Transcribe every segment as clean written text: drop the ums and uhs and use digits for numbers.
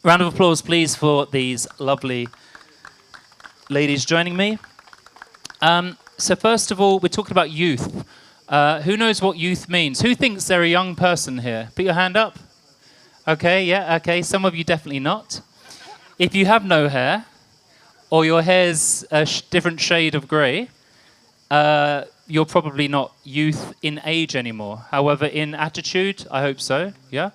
Round of applause, please, for these lovely ladies joining me. So first of all, we're talking about youth. Who knows what youth means? Who thinks they're a young person here? Put your hand up. Okay, yeah, okay. Some of you definitely not. If you have no hair, or your hair's a different shade of grey, you're probably not youth in age anymore. However, in attitude, I hope so, yeah?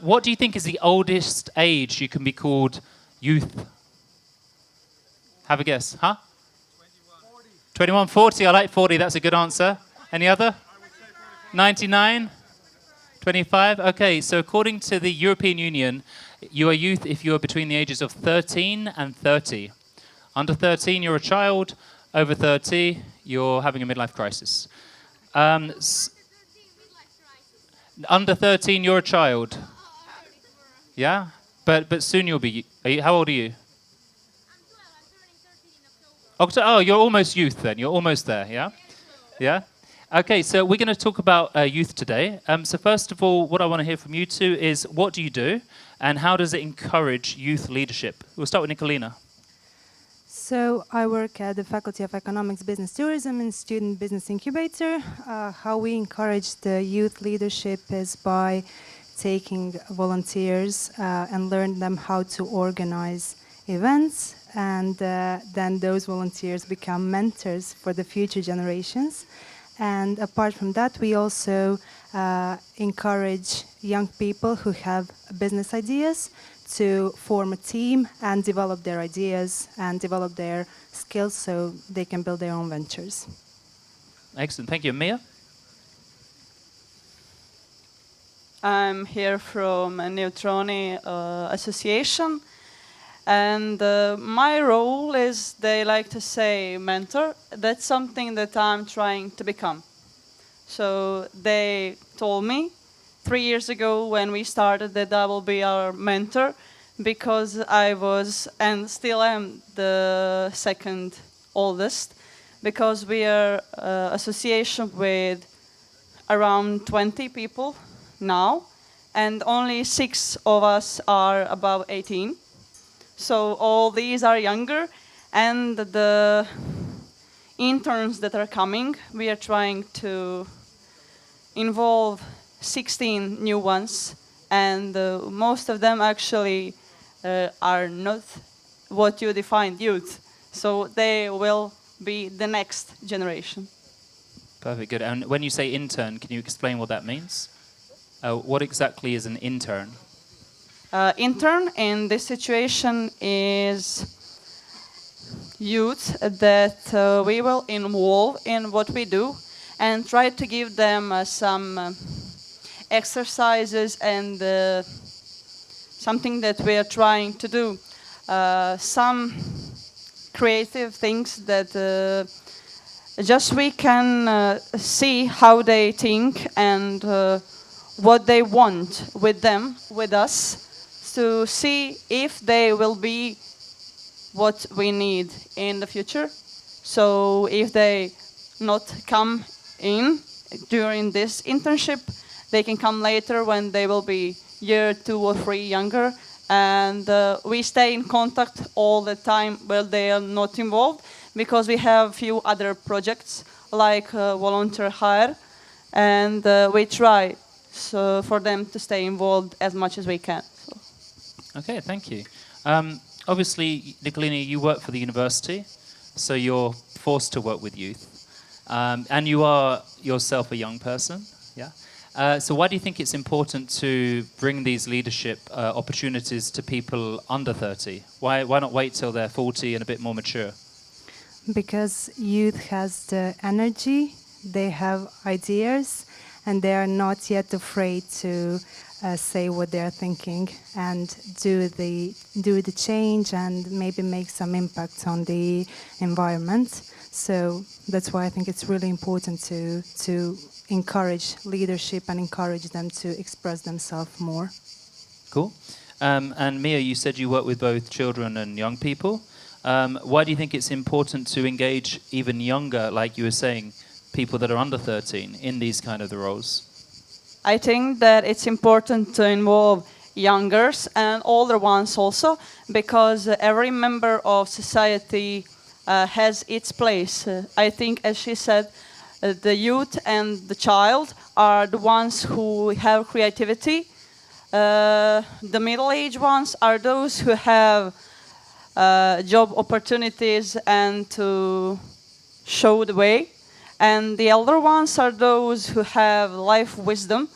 What do you think is the oldest age you can be called youth? Have a guess, huh? 21, 40. I like 40, that's a good answer. Any other? 99? 25? Okay, so according to the European Union, you are youth if you are between the ages of 13 and 30. Under 13, you're a child. Over 30, you're having a midlife crisis. Um, s- Under 13, you're a child. Yeah? But soon you'll be... how old are you? Oh, you're almost youth then. You're almost there, yeah? Yeah? Okay, so we're going to talk about youth today. So first of all, what I want to hear from you two is what do you do and how does it encourage youth leadership? We'll start with Nicolina. So I work at the Faculty of Economics, Business Tourism and Student Business Incubator. How we encourage the youth leadership is by taking volunteers and learn them how to organize events, and then those volunteers become mentors for the future generations. And apart from that, we also encourage young people who have business ideas to form a team and develop their ideas and develop their skills so they can build their own ventures. Excellent. Thank you. Mia? I'm here from a Neutroni association, and my role is, they like to say, mentor. That's something that I'm trying to become. So they told me 3 years ago when we started that I will be our mentor, because I was and still am the second oldest, because we are an association with around 20 people now, and only 6 of us are above 18. So all these are younger, and the interns that are coming, we are trying to involve 16 new ones, and most of them actually are not what you defined youth. So they will be the next generation. Perfect, good. And when you say intern, can you explain what that means? What exactly is an intern? Intern in this situation is youth that we will involve in what we do and try to give them some exercises and something that we are trying to do. Some creative things that just we can see how they think and what they want with them, with us, to see if they will be what we need in the future. So if they not come in during this internship, they can come later when they will be year 2 or 3 younger, and we stay in contact all the time while they are not involved, because we have few other projects like volunteer hire, and we try for them to stay involved as much as we can. So. Okay, thank you. Obviously, Nicolini, you work for the university, so you're forced to work with youth. And you are yourself a young person, yeah? So why do you think it's important to bring these leadership opportunities to people under 30? Why not wait till they're 40 and a bit more mature? Because youth has the energy, they have ideas, and they are not yet afraid to say what they are thinking and do the change and maybe make some impact on the environment. So that's why I think it's really important to encourage leadership and encourage them to express themselves more. Cool. And Mia, you said you work with both children and young people. Why do you think it's important to engage even younger, like you were saying, people that are under 13 in these kind of the roles? I think that it's important to involve youngers and older ones also, because every member of society has its place. I think, as she said, the youth and the child are the ones who have creativity. The middle-aged ones are those who have job opportunities and to show the way. And the elder ones are those who have life wisdom,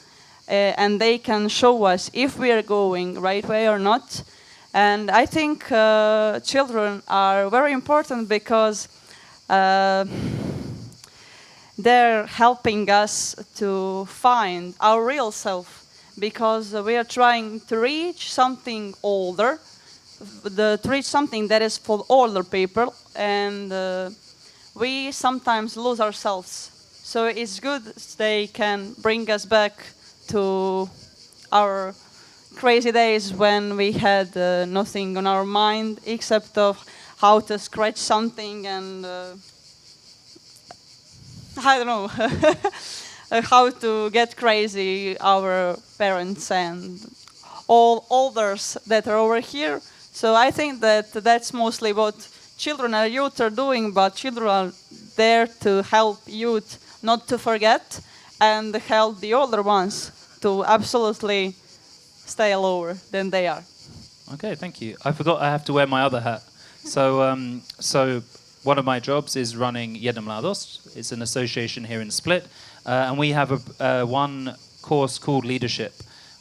and they can show us if we are going right way or not. And I think children are very important because they're helping us to find our real self, because we are trying to reach something older, to reach something that is for older people, and we sometimes lose ourselves. So it's good they can bring us back to our crazy days when we had nothing on our mind except of how to scratch something and I don't know how to get crazy, our parents and all others that are over here. So I think that that's mostly what children and youth are doing, but children are there to help youth not to forget and help the older ones to absolutely stay lower than they are. Okay, thank you. I forgot I have to wear my other hat. So one of my jobs is running Jedna Mladost. It's an association here in Split. And we have one course called Leadership,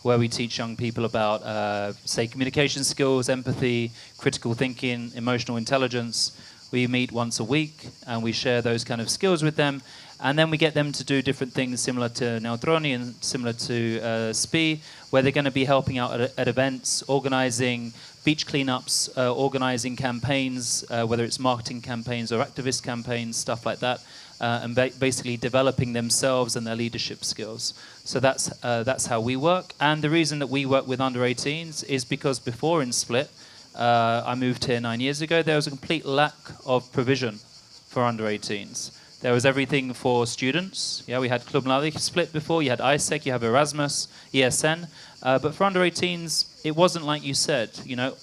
where we teach young people about, say, communication skills, empathy, critical thinking, emotional intelligence. We meet once a week, and we share those kind of skills with them. And then we get them to do different things similar to Neutroni and similar to SPI, where they're going to be helping out at events, organizing beach cleanups, organizing campaigns, whether it's marketing campaigns or activist campaigns, stuff like that, and basically developing themselves and their leadership skills. So that's how we work. And the reason that we work with under 18s is because before in Split, I moved here 9 years ago, there was a complete lack of provision for under 18s. There was everything for students. Yeah, we had Club Mladých Split before, you had ISEC, you have Erasmus, ESN. But for under 18s, it wasn't like you said,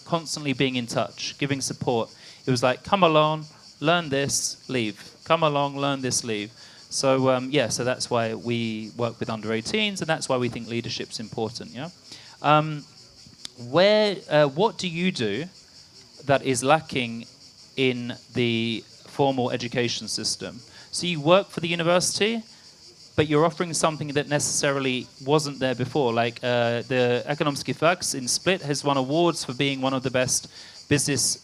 constantly being in touch, giving support. It was like, come along, learn this, leave. Come along, learn this, leave. So, so that's why we work with under 18s, and that's why we think leadership's important, yeah? What do you do that is lacking in the formal education system? So you work for the university, but you're offering something that necessarily wasn't there before. Like the Ekonomski Fax in Split has won awards for being one of the best business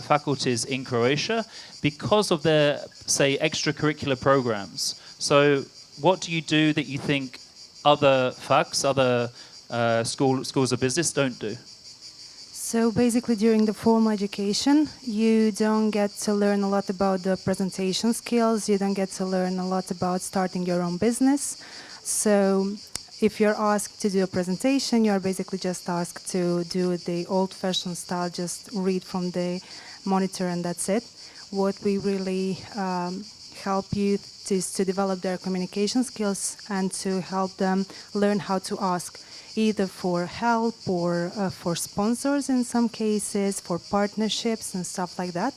faculties in Croatia because of their, say, extracurricular programs. So what do you do that you think other facs, other schools of business don't do? So basically during the formal education, you don't get to learn a lot about the presentation skills, you don't get to learn a lot about starting your own business. So if you're asked to do a presentation, you're basically just asked to do the old-fashioned style, just read from the monitor and that's it. What we really help youth is to develop their communication skills and to help them learn how to ask, either for help or for sponsors in some cases, for partnerships and stuff like that.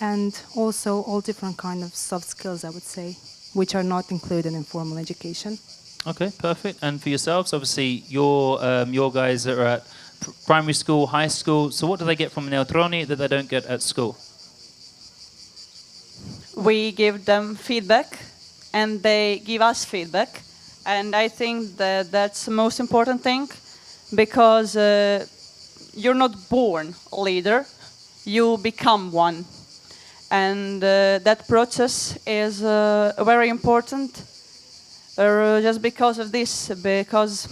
And also all different kind of soft skills, I would say, which are not included in formal education. Okay, perfect. And for yourselves, obviously, your guys are at primary school, high school. So what do they get from Neutroni that they don't get at school? We give them feedback, and they give us feedback. And I think that that's the most important thing, because you're not born a leader, you become one. And that process is very important just because of this, because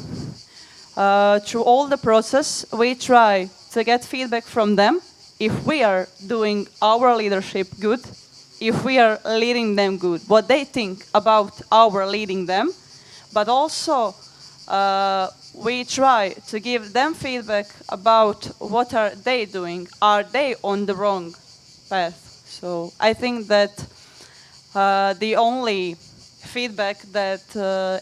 through all the process we try to get feedback from them if we are doing our leadership good, if we are leading them good, what they think about our leading them. But also, we try to give them feedback about what are they doing. Are they on the wrong path? So I think that the only feedback that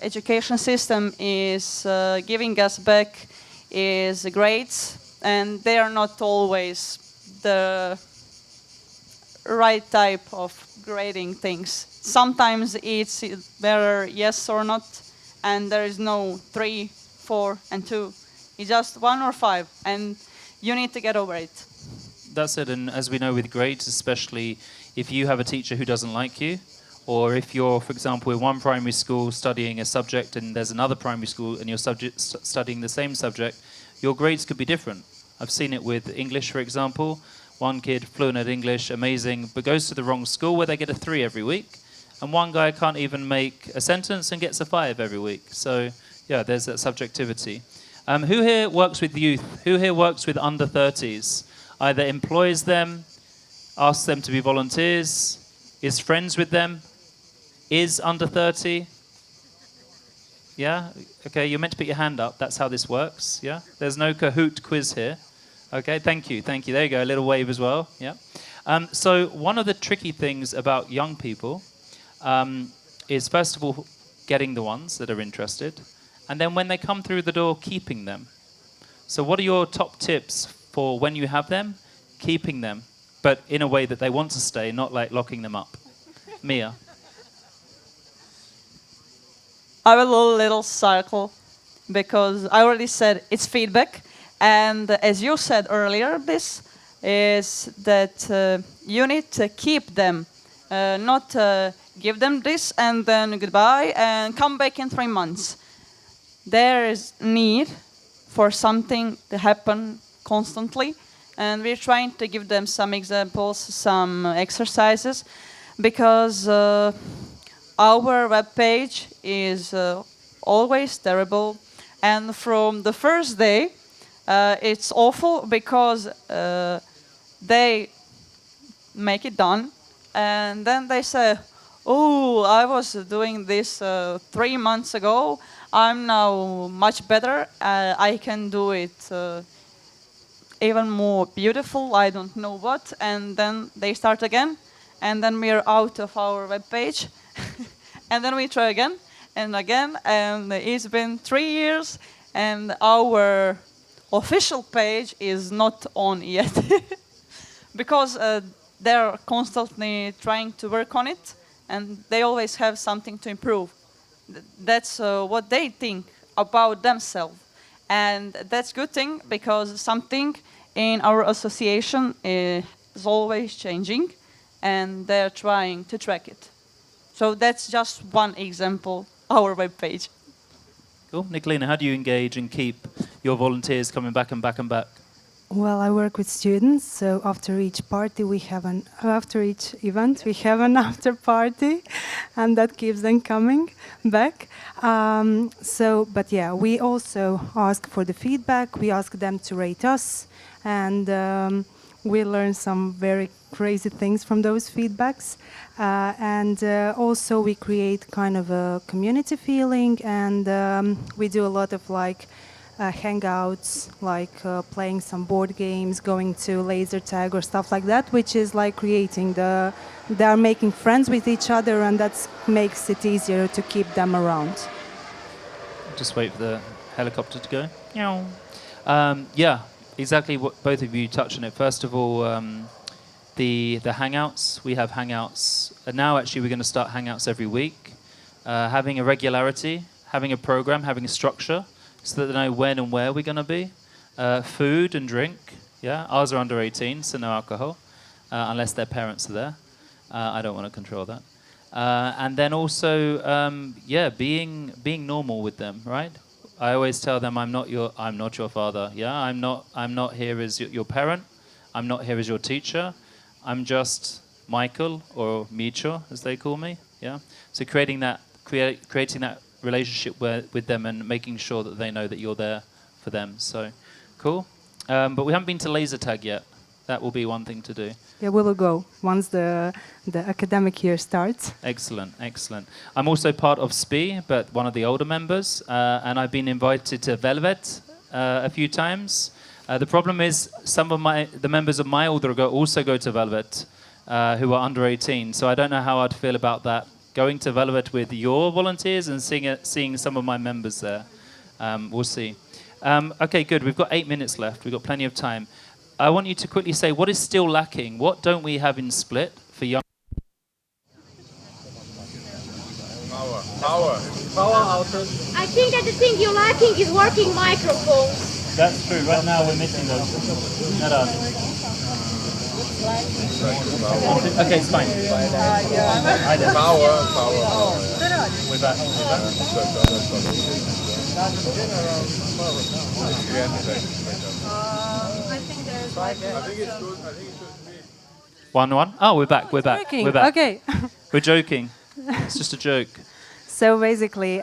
education system is giving us back is grades, and they are not always the right type of grading things. Sometimes it's better yes or not, and there is no 3, 4, and 2. It's just 1 or 5, and you need to get over it. That's it, and as we know with grades, especially if you have a teacher who doesn't like you, or if you're, for example, in one primary school studying a subject and there's another primary school and you're studying the same subject, your grades could be different. I've seen it with English, for example. One kid, fluent at English, amazing, but goes to the wrong school where they get a 3 every week. And one guy can't even make a sentence and gets a 5 every week. So, yeah, there's that subjectivity. Who here works with youth? Who here works with under 30s? Either employs them, asks them to be volunteers, is friends with them, is under 30? Yeah? Okay, you're meant to put your hand up. That's how this works. Yeah? There's no Kahoot quiz here. Okay, thank you, thank you. There you go, a little wave as well. Yeah. So one of the tricky things about young people is, first of all, getting the ones that are interested, and then when they come through the door, keeping them. So what are your top tips for when you have them, keeping them, but in a way that they want to stay, not like locking them up? Mia? I will do a little circle, because I already said it's feedback. And as you said earlier, this is that you need to keep them, not give them this and then goodbye and come back in 3 months. There is need for something to happen constantly, and we're trying to give them some examples, some exercises, because our webpage is always terrible, and from the first day, it's awful because they make it done, and then they say, "Oh, I was doing this 3 months ago. I'm now much better. I can do it even more beautiful. I don't know what." And then they start again, and then we're out of our webpage, and then we try again and again, and it's been 3 years, and our official page is not on yet because they're constantly trying to work on it, and they always have something to improve. That's what they think about themselves, and that's a good thing, because something in our association is always changing, and they're trying to track it. So that's just one example, our webpage. Cool. Nicolina, how do you engage and keep your volunteers coming back and back and back? Well, I work with students, so after each event we have an after party, and that keeps them coming back. But yeah, we also ask for the feedback. We ask them to rate us, and we learn some very crazy things from those feedbacks. Also we create kind of a community feeling, and we do a lot of hangouts, playing some board games, going to laser tag or stuff like that, which is like creating they are making friends with each other, and that makes it easier to keep them around. Just wait for the helicopter to go. Yeah, exactly what both of you touched on it. First of all, the hangouts. We have hangouts. Now actually we're going to start hangouts every week. Having a regularity, having a program, having a structure, so that they know when and where we're going to be. Food and drink. Yeah, ours are under 18, so no alcohol, unless their parents are there. I don't want to control that. And then also, being normal with them, right? I always tell them, I'm not your father. Yeah, I'm not here as your parent. I'm not here as your teacher. I'm just Michael, or Micho, as they call me. Yeah. So creating that relationship with them, and making sure that they know that you're there for them. So, cool. But we haven't been to laser tag yet. That will be one thing to do. Yeah, we will go once the academic year starts. Excellent, excellent. I'm also part of SPI, but one of the older members, and I've been invited to Velvet a few times. The problem is some of the members of my older also go to Velvet, who are under 18. So I don't know how I'd feel about that, going to Velvet with your volunteers and seeing some of my members there. We'll see. Okay, good. We've got 8 minutes left. We've got plenty of time. I want you to quickly say what is still lacking. What don't we have in Split for young? Power. I think that the thing you're lacking is working microphones. That's true. Right now we're missing those. Okay, it's fine. Power. We're back. I think it's good. 1-1. Oh, we're back. We're back. Working. We're back. Okay. We're joking. It's just a joke. So basically,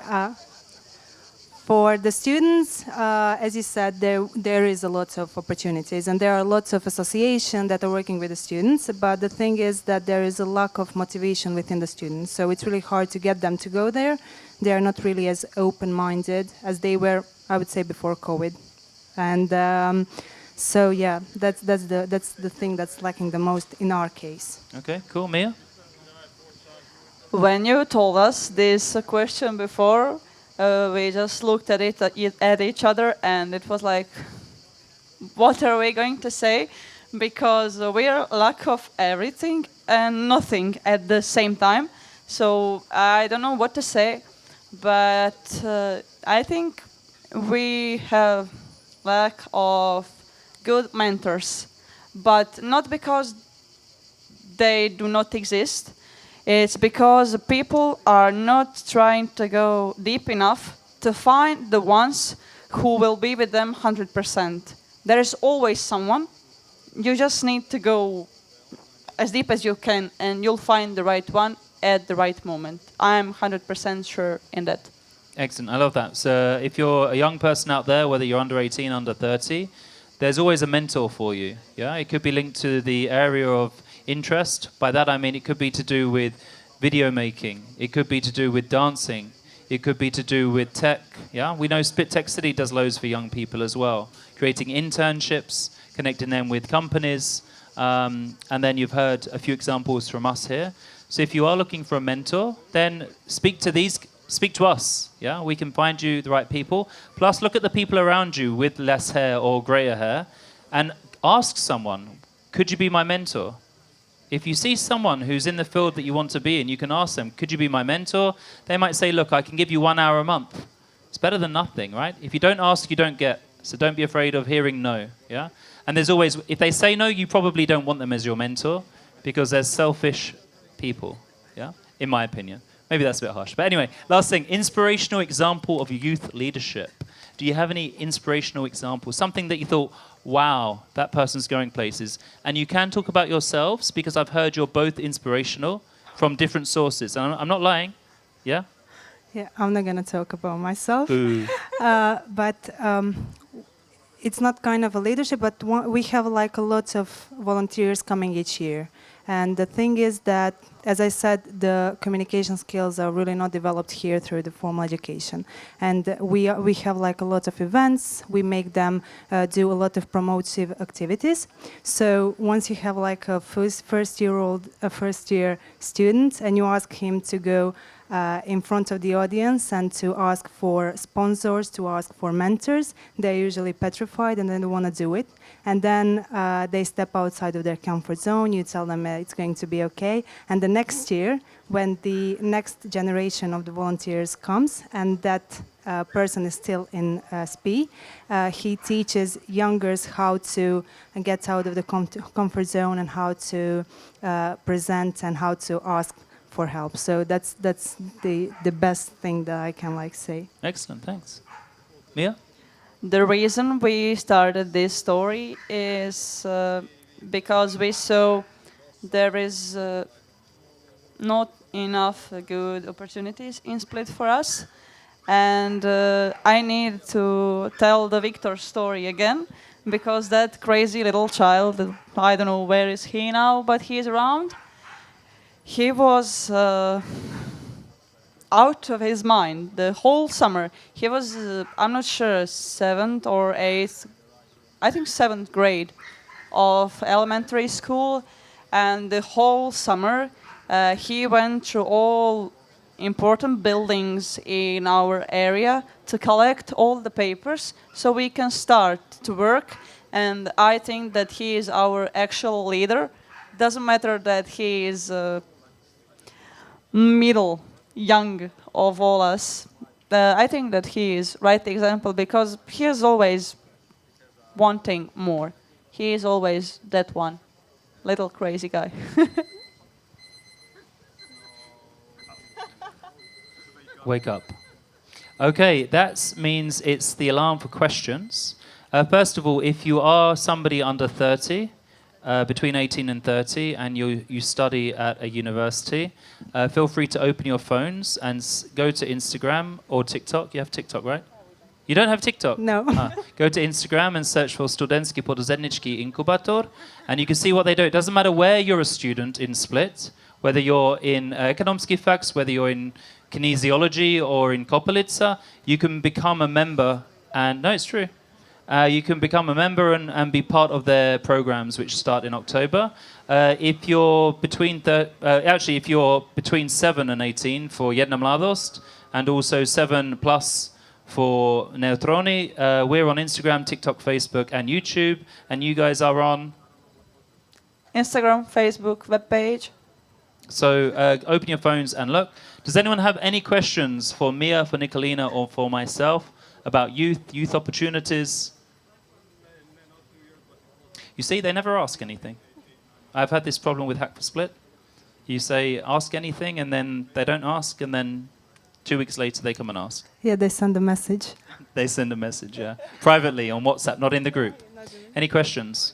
for the students, as you said, there is a lot of opportunities, and there are lots of associations that are working with the students. But the thing is that there is a lack of motivation within the students, so it's really hard to get them to go there. They are not really as open-minded as they were, I would say, before COVID, and so yeah, that's the thing that's lacking the most in our case. Okay, cool. Mia? When you told us this question before, we just looked at it at each other, and it was like, what are we going to say? Because we are lack of everything and nothing at the same time. So I don't know what to say, but I think we have lack of good mentors, but not because they do not exist. It's because people are not trying to go deep enough to find the ones who will be with them 100%. There is always someone. You just need to go as deep as you can, and you'll find the right one at the right moment. I'm 100% sure in that. Excellent. I love that. So if you're a young person out there, whether you're under 18, under 30, there's always a mentor for you. Yeah, it could be linked to the area of interest. By that I mean it could be to do with video making. It could be to do with dancing. It could be to do with tech. Yeah, we know Split Tech City does loads for young people as well, creating internships, connecting them with companies, and then you've heard a few examples from us here. So if you are looking for a mentor, then speak to us. Yeah, we can find you the right people. Plus, look at the people around you with less hair or grayer hair, and ask someone, could you be my mentor? If you see someone who's in the field that you want to be in, you can ask them, could you be my mentor? They might say, look, I can give you 1 hour a month. It's better than nothing, right? If you don't ask, you don't get. So don't be afraid of hearing no, yeah? And there's always, if they say no, you probably don't want them as your mentor because they're selfish people, yeah? In my opinion. Maybe that's a bit harsh. But anyway, last thing, inspirational example of youth leadership. Do you have any inspirational examples? Something that you thought, wow, that person's going places. And you can talk about yourselves because I've heard you're both inspirational from different sources. And I'm not lying. Yeah? Yeah, I'm not going to talk about myself. Boo. But it's not kind of a leadership, but we have like a lot of volunteers coming each year. And the thing is that, as I said, the communication skills are really not developed here through the formal education. And we have like a lot of events. We make them do a lot of promotive activities. So once you have like a first year student, and you ask him to go in front of the audience and to ask for sponsors, to ask for mentors, they're usually petrified and they don't want to do it. And then they step outside of their comfort zone. You tell them it's going to be okay. And the next year, when the next generation of the volunteers comes, and that person is still in SPE, he teaches youngers how to get out of the comfort zone and how to present and how to ask for help. So that's the best thing that I can like say. Excellent, thanks. Mia? The reason we started this story is because we saw there is not enough good opportunities in Split for us. And I need to tell the Victor story again, because that crazy little child, I don't know where is he now, but he is around. He was out of his mind the whole summer. He was, I'm not sure, 7th or 8th, I think 7th grade of elementary school. And the whole summer, he went through all important buildings in our area to collect all the papers so we can start to work. And I think that he is our actual leader. Doesn't matter that he is middle, young of all us. I think that he is right example because he is always wanting more. He is always that one little crazy guy. Wake up. Okay, that means it's the alarm for questions. First of all, if you are somebody under 30, between 18 and 30, and you study at a university, feel free to open your phones and go to Instagram or TikTok. You have TikTok, right? You don't have TikTok? No. Go to Instagram and search for Studenski Poduzetnički Inkubator, and you can see what they do. It doesn't matter where you're a student in Split, whether you're in Ekonomski Faks, whether you're in kinesiology or in Kopelica, you can become a member, and no, it's true. You can become a member and be part of their programs, which start in October. If you're between if you're between 7 and 18 for Jedna Mladost, and also 7 plus for Neutroni, we're on Instagram, TikTok, Facebook, and YouTube, and you guys are on Instagram, Facebook, webpage. So open your phones and look. Does anyone have any questions for Mia, for Nicolina, or for myself about youth opportunities? You see, they never ask anything. I've had this problem with Hack for Split. You say, ask anything, and then they don't ask, and then 2 weeks later they come and ask. Yeah, they send a message. They send a message, yeah. Privately on WhatsApp, not in the group. Any questions?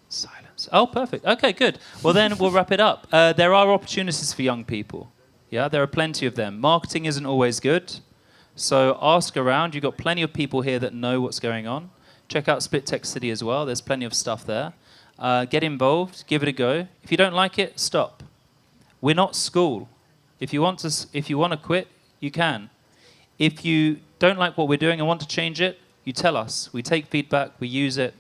Silence. Oh, perfect. Okay, good. Well, then we'll wrap it up. There are opportunities for young people. Yeah, there are plenty of them. Marketing isn't always good. So ask around. You've got plenty of people here that know what's going on. Check out Split Tech City as well. There's plenty of stuff there. Get involved. Give it a go. If you don't like it, stop. We're not school. If you want to quit, you can. If you don't like what we're doing and want to change it, you tell us. We take feedback, we use it,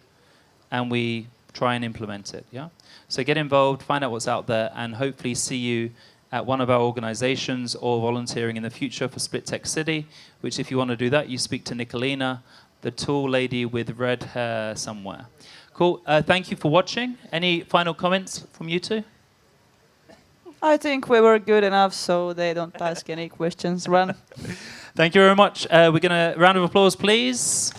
and we try and implement it. Yeah. So get involved, find out what's out there, and hopefully see you at one of our organizations or volunteering in the future for Split Tech City, which if you want to do that, you speak to Nicolina, the tall lady with red hair somewhere. Cool. Thank you for watching. Any final comments from you two? I think we were good enough so they don't ask any questions. Run. Thank you very much. We're going to round of applause, please.